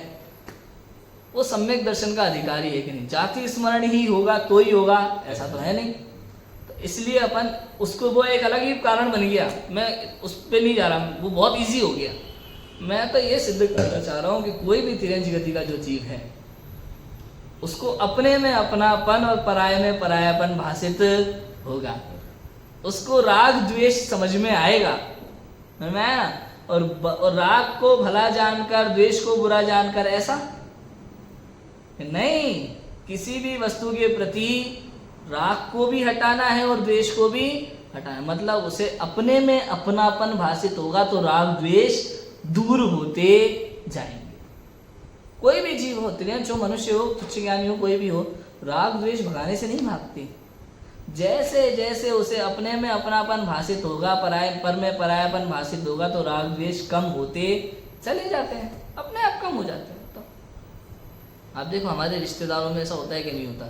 वो सम्यक दर्शन का अधिकारी है कि नहीं? जाति स्मरण ही होगा तो ही होगा, ऐसा तो है नहीं। तो इसलिए अपन उसको, वो एक अलग ही कारण बन गया, मैं उस पर नहीं जा रहा, वो बहुत इजी हो गया। मैं तो ये सिद्ध करना चाह रहा हूँ कि कोई भी तिर्यंच गति का जो जीव है उसको अपने में अपनापन और पराये में परायापन भाषित होगा। उसको राग द्वेष समझ में आएगा, समझ में आया? और राग को भला जानकर, द्वेष को बुरा जानकर, ऐसा नहीं, किसी भी वस्तु के प्रति राग को भी हटाना है और द्वेष को भी हटाना है। मतलब उसे अपने में अपनापन भाषित होगा तो राग द्वेष दूर होते जाएंगे। कोई भी जीव हो, त्रियंश हो, मनुष्य हो, तुच्छ ज्ञानी हो, कोई भी हो, राग द्वेष भगाने से नहीं भागते। जैसे जैसे उसे अपने में अपनापन भाषित होगा, पर में परायापन भाषित होगा तो राग द्वेष कम होते चले जाते हैं, अपने आप कम हो जाते हैं। तो आप देखो हमारे रिश्तेदारों में ऐसा होता है कि नहीं होता?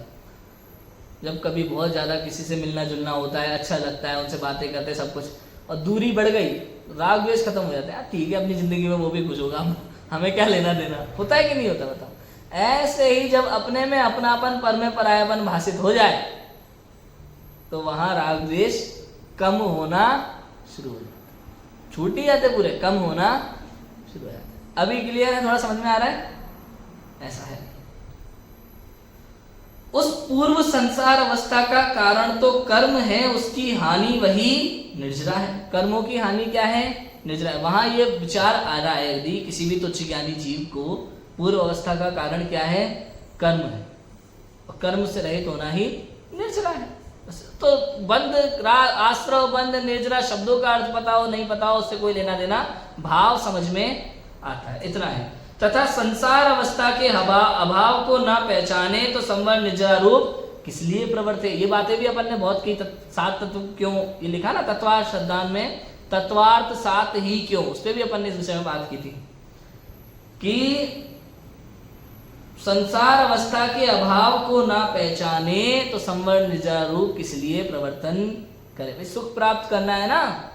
जब कभी बहुत ज़्यादा किसी से मिलना जुलना होता है, अच्छा लगता है, उनसे बातें करते हैं सब कुछ, और दूरी बढ़ गई, राग द्वेष खत्म हो जाता है। ठीक है, अपनी ज़िंदगी में वो भी खुश होगा, हमें क्या लेना देना। होता है कि नहीं होता? बताओ। ऐसे ही जब अपने में अपनापन, पर में परायापन भाषित हो जाए तो वहाँ राग द्वेष कम होना शुरू हो जाता, छूट ही जाते पूरे, कम होना शुरू हो जाता। अभी क्लियर है? थोड़ा समझ में आ रहा है? ऐसा है। उस पूर्व संसार अवस्था का कारण तो कर्म है, उसकी हानि वही निर्जरा है। कर्मों की हानि क्या है? निर्जरा है। वहां ये विचार आ रहा है, यदि किसी भी तुच्छ ज्ञानी जीव को पूर्व अवस्था का कारण क्या है? कर्म है, और कर्म से रहित होना ही निर्जरा है। तो बंध, आश्रव, बंध, निर्जरा शब्दों का अर्थ पता हो नहीं पता हो उससे कोई लेना देना, भाव समझ में आता है, इतना है। तथा संसार अवस्था के अभाव को न पहचाने तो संवर निर्जरा रूप किस लिए प्रवर्ते। ये बातें भी अपन ने बहुत की। सात तत्व क्यों ये लिखा ना तत्वार्थ श्रद्धान में, तत्वार्थ सात ही क्यों, उस पर भी अपन ने इस विषय में बात की थी कि संसार अवस्था के अभाव को ना पहचाने तो संवर निर्जरा रूप किस लिए प्रवर्तन करे। भाई सुख प्राप्त करना है ना,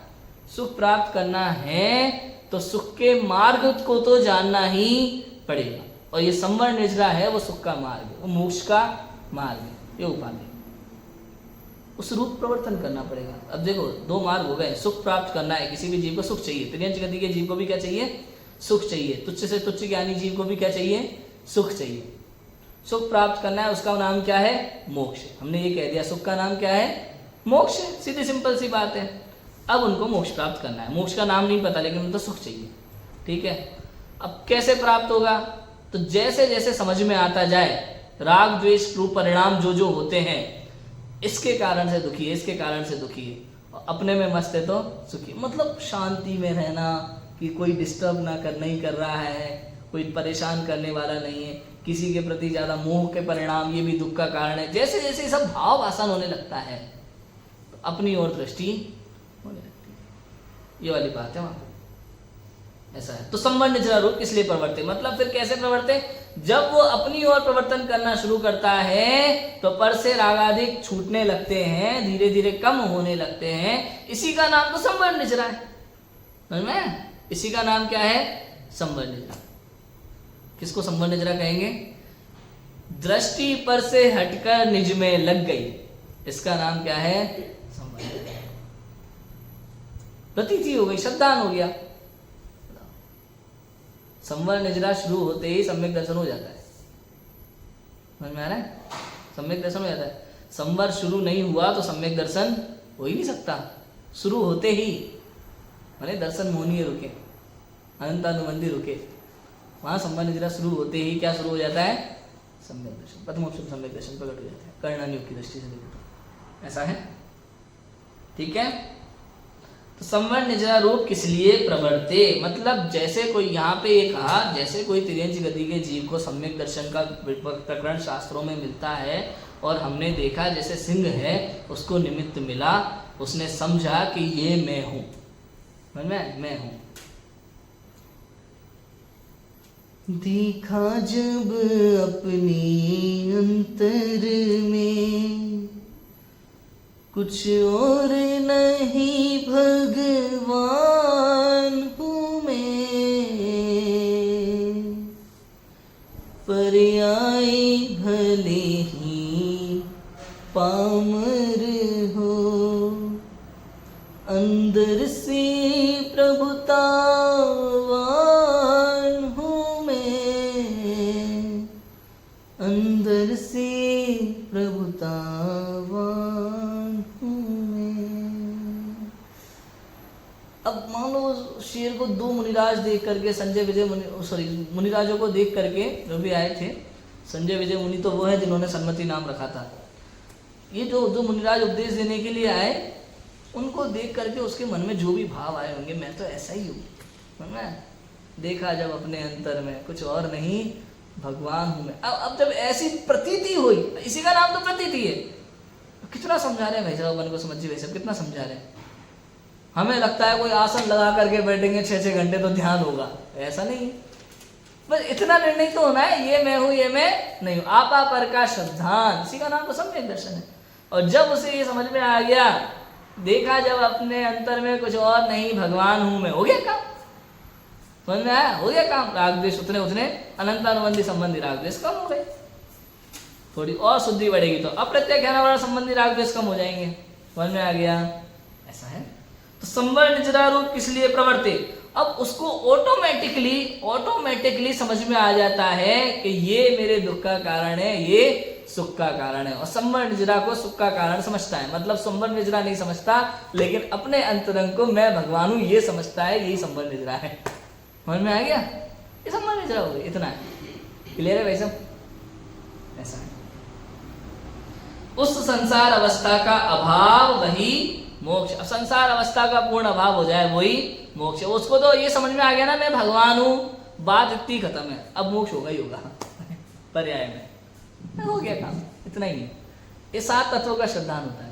सुख प्राप्त करना है तो सुख के मार्ग को तो जानना ही पड़ेगा, और ये संवर निर्जरा है वो सुख का मार्ग है, वो मोक्ष का मार्ग है, ये उपाधि। उस रूप प्रवर्तन करना पड़ेगा। अब देखो दो मार्ग हो गए, सुख प्राप्त करना है, किसी भी जीव को सुख चाहिए, त्रियंच गति के जीव को भी क्या चाहिए? सुख चाहिए। तुच्छ से तुच्छ ज्ञानी जीव को भी क्या चाहिए? सुख चाहिए। सुख प्राप्त करना है, उसका नाम क्या है? मोक्ष। हमने ये कह दिया सुख का नाम क्या है? मोक्ष है, सीधी सिंपल सी बात है। अब उनको मोक्ष प्राप्त करना है, मोक्ष का नाम नहीं पता लेकिन उनको सुख चाहिए, ठीक है। अब कैसे प्राप्त होगा? तो जैसे जैसे समझ में आता जाए राग द्वेष रूप परिणाम जो जो होते हैं, इसके कारण से दुखी है, इसके कारण से दुखी है, और अपने में मस्त है तो सुखी, मतलब शांति में रहना, कि कोई डिस्टर्ब ना कर नहीं कर रहा है, कोई परेशान करने वाला नहीं है, किसी के प्रति ज्यादा मोह के परिणाम ये भी दुख का कारण है। जैसे जैसे सब भाव आसान होने लगता है तो अपनी ओर दृष्टि होने लगती है, ये वाली बात है वहां पर। ऐसा है। तो संवर निर्जरा रूप इसलिए प्रवर्ते, मतलब फिर कैसे प्रवर्ते? जब वो अपनी ओर प्रवर्तन करना शुरू करता है तो पर से रागाधिक छूटने लगते हैं, धीरे धीरे कम होने लगते हैं। इसी का नाम तो संवर निर्जरा है, समझ में? इसी का नाम क्या है? संवर निर्जरा। किसको संवर निर्जरा कहेंगे? दृष्टि पर से हटकर निज में लग गई, इसका नाम क्या है? संवर निर्जरा। प्रतीति हो गई, श्रद्धान हो गया। संवर निर्जरा शुरू होते ही सम्यक दर्शन हो जाता है, समझ में आ रहा है? सम्यक दर्शन हो जाता है। संवर शुरू नहीं हुआ तो सम्यक दर्शन हो ही नहीं सकता। शुरू होते ही माने दर्शन मोहनीय रुके, अनंतानुबंधी रुके, वहां संवर निर्जरा शुरू होते ही क्या शुरू हो जाता है? सम्यक दर्शन, प्रथमोपसम सम्यक दर्शन प्रकट हो जाता है, कर्णानियोग की दृष्टि से देखो। ऐसा है, ठीक है। तो संवर निर्जरा रूप किस लिए प्रवर्ते, मतलब जैसे कोई यहाँ पे ये कहा, जैसे कोई तिर्यंच गति के जीव को सम्यक दर्शन का प्रकरण शास्त्रों में मिलता है, और हमने देखा जैसे सिंह है उसको निमित्त मिला, उसने समझा कि ये मैं हूं, मैं हूं। देखा जब अपने अंतर में कुछ और नहीं भगवान हूँ मैं, पर्याय भले ही पामर हो, अंदर से प्रभुतावान हूँ मैं, अंदर से प्रभुतावान हूँ मैं। अब मान लो शेर को दो मुनिराज देख करके, संजय विजय मुनिराजों को देख करके जो भी आए थे, संजय विजय मुनि तो वो है जिन्होंने सन्मति नाम रखा था। ये जो जो मुनिराज उपदेश देने के लिए आए, उनको देख करके उसके मन में जो भी भाव आए होंगे, मैं तो ऐसा ही हूँ, है। देखा जब अपने अंतर में कुछ और नहीं भगवान हूँ मैं। अब जब ऐसी प्रतीति हुई, इसी का नाम तो प्रतीति है। कितना समझा रहे हैं भाई साहब, मन को समझिए भाई साहब, कितना समझा रहे हैं। हमें लगता है कोई आसन लगा करके बैठेंगे 6-6 घंटे तो ध्यान होगा, ऐसा नहीं है। बस इतना निर्णय तो होना है, ये मैं हूँ, ये मैं नहीं हूँ। आपा पर का श्रद्धान, इसी का नाम तो सम्यक दर्शन है। और जब उसे ये समझ में आ गया, देखा जब अपने अंतर में कुछ और नहीं भगवान हूं मैं, हो गया काम। समझ में आया, हो गया काम। राग द्वेष उतने अनंतानुबंधी संबंधी राग द्वेष कम हो गए। थोड़ी और शुद्धि बढ़ेगी तो अप्रत्यय ज्ञान वाला संबंधी राग द्वेष कम हो जाएंगे। समझ में आ गया, ऐसा है। तो संवर निजरा रूप किस लिए प्रवर्ते, अब उसको ऑटोमेटिकली समझ में आ जाता है कि ये मेरे दुख का कारण है, ये सुख का कारण है। और संवर निजरा को सुख का कारण समझता है, मतलब संवर निजरा नहीं समझता, लेकिन अपने अंतरंग को मैं भगवान हूं ये समझता है, यही संवर निजरा है। समझ में आ गया, ये संवर निजरा हो गया, इतना है। क्लियर है भाई साहब, ऐसा है। उस संसार अवस्था का अभाव वही मोक्ष। अब संसार अवस्था का पूर्ण अभाव हो जाए वही मोक्ष। उसको तो ये समझ में आ गया ना मैं भगवान हूं, बात इतनी खत्म है, अब मोक्ष होगा ही होगा पर्याय में, हो गया काम, इतना ही है। ये 7 तत्वों का श्रद्धान होता है।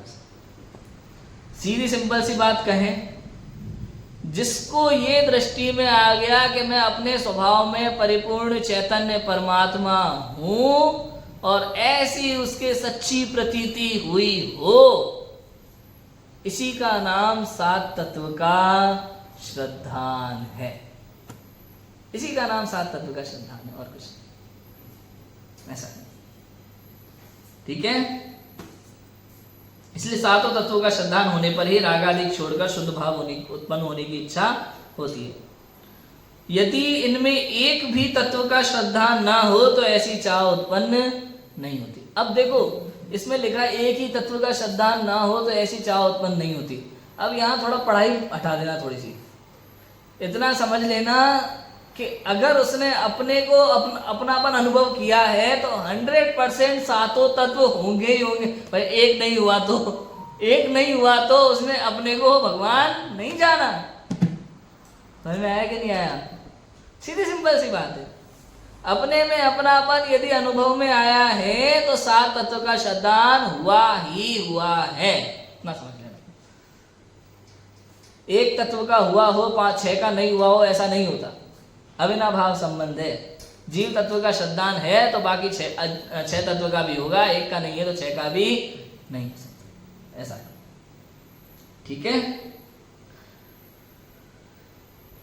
सीधी सिंपल सी बात कहें, जिसको ये दृष्टि में आ गया कि मैं अपने स्वभाव में परिपूर्ण चैतन्य परमात्मा हूं और ऐसी उसके सच्ची प्रतीति हुई हो, इसी का नाम 7 तत्व का श्रद्धान है। इसी का नाम 7 तत्व का श्रद्धान है, और कुछ ऐसा है। ठीक है, इसलिए 7 तत्वों का श्रद्धान होने पर ही रागादि छोड़कर शुद्ध भाव उत्पन्न होने की इच्छा होती है। यदि इनमें एक भी तत्व का श्रद्धान ना हो तो ऐसी चाह उत्पन्न नहीं होती। अब देखो, इसमें लिखा एक ही तत्व का श्रद्धान ना हो तो ऐसी चाह उत्पन्न नहीं होती। अब यहाँ थोड़ा पढ़ाई हटा देना, थोड़ी सी इतना समझ लेना कि अगर उसने अपने को अपनापन अनुभव किया है तो 100% 7 तत्व होंगे ही होंगे भाई। एक नहीं हुआ तो उसने अपने को भगवान नहीं जाना। समझ में आया कि नहीं आया? सीधी सिंपल सी बात है। अपने में अपनापन यदि अनुभव में आया है तो 7 तत्व का श्रद्धान हुआ ही हुआ है, ना समझ लेना। एक तत्व का हुआ हो 5-6 का नहीं हुआ हो, ऐसा नहीं होता। अविनाभाव संबंध है। जीव तत्व का श्रद्धान है तो बाकी 6 तत्व का भी होगा, एक का नहीं है तो 6 का भी नहीं हो सकता, ऐसा है। ठीक है।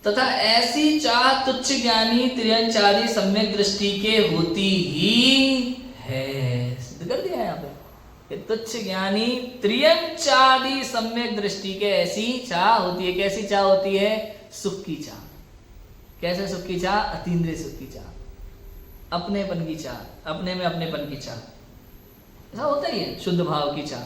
तथा ऐसी चाह तुच्छ ज्ञानी त्रियंचारी सम्यक दृष्टि के होती ही है। सिद्ध कर दिया यहाँ पे, तुच्छ ज्ञानी त्रियंचारी सम्यक दृष्टि के ऐसी चाह होती है। कैसी चाह होती है? सुख की चाह। कैसे सुख की चाह? अतीन्द्रिय सुख की चाह, अपनेपन की चाह, अपने में अपनेपन की चाह। ऐसा होता ही है। शुद्ध भाव की चाह,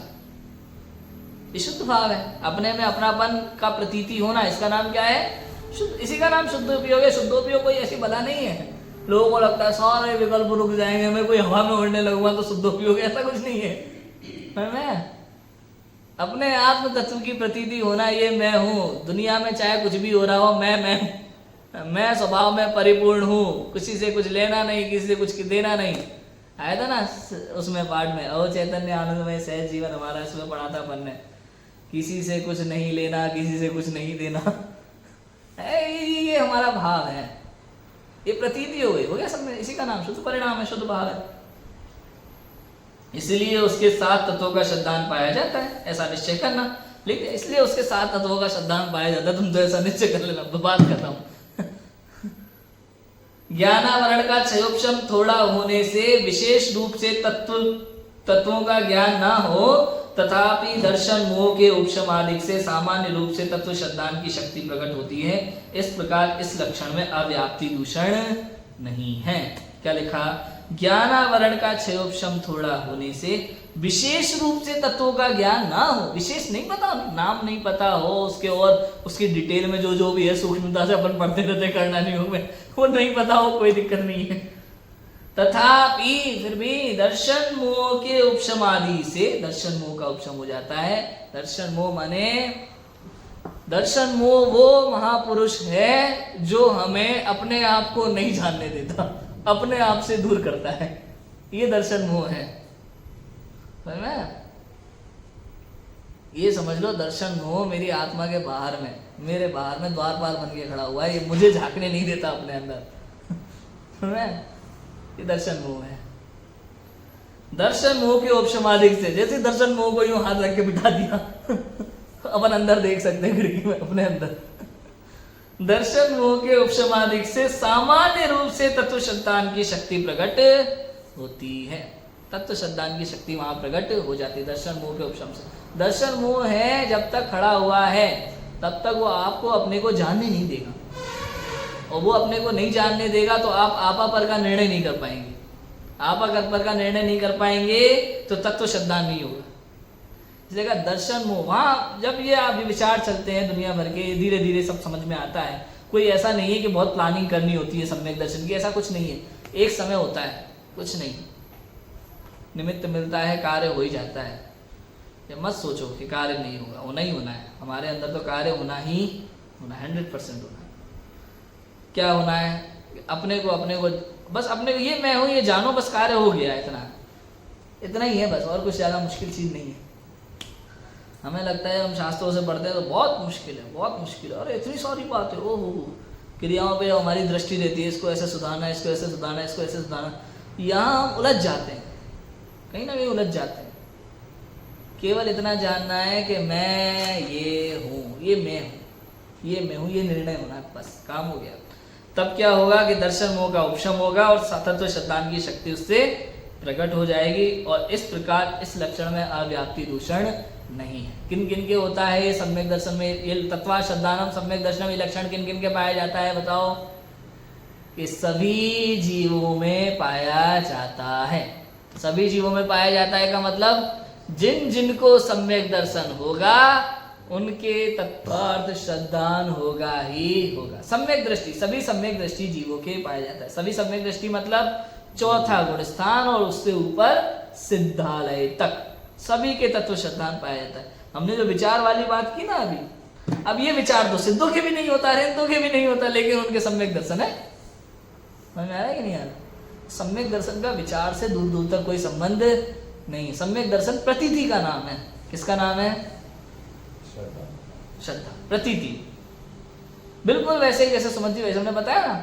ये शुद्ध भाव है। अपने में अपनापन का प्रतीति होना, इसका नाम क्या है? शुद्ध। इसी का नाम शुद्ध उपयोग है। शुद्ध उपयोग कोई ऐसी बला नहीं है। लोगों को लगता है सारे विकल्प रुक जाएंगे, मैं कोई हवा में उड़ने लगूंगा तो शुद्ध उपयोग, ऐसा कुछ नहीं है। मैं अपने आत्म तत्व की प्रतीति होना, ये मैं हूँ। दुनिया में चाहे कुछ भी हो रहा हो, मैं स्वभाव में परिपूर्ण हूँ। किसी से कुछ लेना नहीं, किसी से कुछ देना नहीं। आया था ना उसमें पाठ में, ओ चैतन्य आनंदमय सहज जीवन हमारा, इसमें पढ़ा था अपन ने। किसी से कुछ नहीं लेना, किसी से कुछ नहीं देना, ये हमारा भाव है। ये प्रतीति हो गया सब में। इसी का नाम शुद्ध परिणाम है, शुद्ध भाव है। इसलिए उसके 7 तत्वों का श्रद्धान पाया जाता है, ऐसा निश्चय करना। लेकिन इसलिए उसके 7 तत्वों का श्रद्धान पाया जाता है, तुम तो ऐसा निश्चय कर लेना, बात करता हूं। ज्ञानावरण का क्षयोपशम थोड़ा होने से विशेष रूप से तत्वों का ज्ञान ना हो, तथापि दर्शन मोह के उपशम आदि से सामान्य रूप से तत्व श्रद्धान की शक्ति प्रकट होती है। इस प्रकार इस लक्षण में अव्याप्ति दूषण नहीं है। क्या लिखा? ज्ञानावरण का क्षयोपशम थोड़ा होने से विशेष रूप से तत्वों का ज्ञान ना हो। विशेष नहीं पता, नाम नहीं पता हो उसके, और उसकी डिटेल में जो भी है सूक्ष्मता से अपन पढ़ते रहते, करना नहीं हो, वो नहीं पता हो, कोई दिक्कत नहीं है। तथापि फिर भी दर्शन मोह के उपशमादि से, दर्शन मोह का उपशम हो जाता है। दर्शन मोह माने, दर्शन मोह वो महापुरुष है जो हमें अपने आप को नहीं जानने देता, अपने आप से दूर करता है, ये दर्शन मोह है। समझ में? ये समझ लो दर्शन मोह मेरी आत्मा के बाहर में, मेरे बाहर में द्वारपाल बन के खड़ा हुआ है, ये मुझे झांकने नहीं देता अपने अंदर। समझ में? ये दर्शन मोह है। दर्शन मोह के उपशमादिक से, जैसे दर्शन मोह को यूं हाथ रख के बिठा दिया अपन अंदर देख सकते हैं खिड़की में अपने अंदर। दर्शन मोह के उपशमादिक से सामान्य रूप से तत्व शब्दान की शक्ति प्रकट होती है। तत्व शब्दान की शक्ति वहां प्रकट हो जाती है दर्शन मोह के उपशम से। दर्शन मोह है जब तक खड़ा हुआ है तब तक वो आपको अपने को जानने नहीं देगा, और वो अपने को नहीं जानने देगा तो आप आपा पर का निर्णय नहीं कर पाएंगे। आपा पर का निर्णय नहीं कर पाएंगे तो तत्व शब्दान नहीं होगा। इसलिए कहा दर्शन मोह, वहां जब ये आप विचार चलते हैं दुनिया भर के, धीरे धीरे सब समझ में आता है। कोई ऐसा नहीं है कि बहुत प्लानिंग करनी होती है सम्यक दर्शन की, ऐसा कुछ नहीं है। एक समय होता है, कुछ नहीं, निमित्त मिलता है, कार्य हो ही जाता है। ये मत सोचो कि कार्य नहीं होगा, होना ही होना है। हमारे अंदर तो कार्य होना ही होना, 100% होना है। क्या होना है? अपने को बस अपने को, ये मैं हूं ये जानो, बस कार्य हो गया, इतना ही है बस, और कुछ ज्यादा मुश्किल चीज नहीं है। हमें लगता है हम शास्त्रों से पढ़ते हैं तो बहुत मुश्किल है, बहुत मुश्किल है, और इतनी सारी बात है, ओहो क्रियाओं पे हमारी दृष्टि रहती है, इसको ऐसे सुधारना, इसको ऐसे सुधारना, इसको ऐसे सुधारना। यहाँ हम उलझ जाते हैं, कहीं ना कहीं उलझ जाते हैं। केवल इतना जानना है कि मैं ये हूँ, ये मैं हूँ, ये मैं हूँ, ये निर्णय होना है, बस काम हो गया। तब क्या होगा कि दर्शन मोह का उपशम होगा और तत्व शब्दान की शक्ति उससे प्रकट हो जाएगी। और इस प्रकार इस लक्षण में अव्याप्ति दूषण नहीं है। किन किन के होता है ये सम्यक दर्शन में? ये तत्वा शब्दानम सम्यक दर्शन, ये लक्षण किन किन के पाया जाता है बताओ? कि सभी जीवों में पाया जाता है। सभी जीवों में पाया जाता है का मतलब जिन जिनको सम्यक दर्शन होगा उनके तत्वार्थ श्रद्धान होगा ही होगा। सम्यक दृष्टि, सभी सम्यक दृष्टि जीवों के पाया जाता है। सभी सम्यक दृष्टि मतलब चौथा गुण स्थान और उससे ऊपर सिद्धालय तक सभी के तत्व श्रद्धान पाया जाता है। हमने जो विचार वाली बात की ना अभी, अब ये विचार तो सिद्धों के भी नहीं होता, रहंतों के भी नहीं होता, लेकिन उनके सम्यक दर्शन है। समझ में आ रहा है कि नहीं आ रहा? सम्यक दर्शन का विचार से दूर दूर तक कोई संबंध नहीं। सम्यक दर्शन प्रतीति का नाम है। किसका नाम है? श्रद्धा, प्रतीति। बिल्कुल वैसे ही जैसे सुमन जी वैसे हमने बताया ना,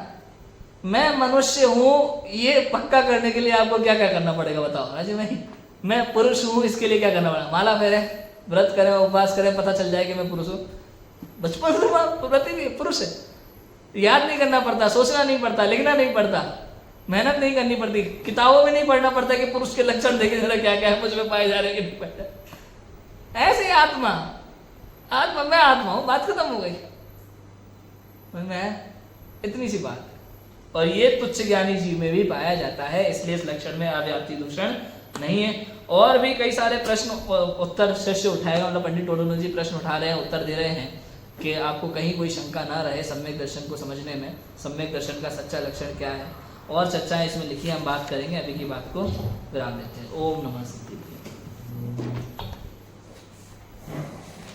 मैं मनुष्य हूं, ये पक्का करने के लिए आपको क्या क्या करना पड़ेगा बताओ राजी भाई? मैं पुरुष हूं, इसके लिए क्या करना पड़ेगा? माला फेरे, व्रत करें, उपवास करें, पता चल जाए कि मैं पुरुष हूं। बचपन से प्रतीति पुरुष है, याद नहीं करना पड़ता, सोचना नहीं पड़ता, लिखना नहीं पड़ता, मेहनत नहीं करनी पड़ती, किताबों में नहीं पढ़ना पड़ता कि पुरुष के लक्षण देखे जरा क्या क्या है मुझ में पाए जा रहे हैं कि नहीं पाए जा रहे। ऐसे ही आत्मा, आत्मा मैं आत्मा हूं, बात खत्म हो गई। मैं इतनी सी बात। और ये तुच्छ ज्ञानी जीव में भी पाया जाता है, इसलिए इस लक्षण में अव्याप्ति दूषण नहीं है। और भी कई सारे प्रश्न उत्तर शिष्य उठाएगा, मतलब पंडित टोडोनो जी प्रश्न उठा रहे हैं, उत्तर दे रहे हैं कि आपको कहीं कोई शंका ना रहे सम्यक दर्शन को समझने में, सम्यक दर्शन का सच्चा लक्षण क्या है। और चर्चाएं इसमें लिखी, हम बात करेंगे। अभी की बात को विराम देते हैं। ओम नमः सिद्धि।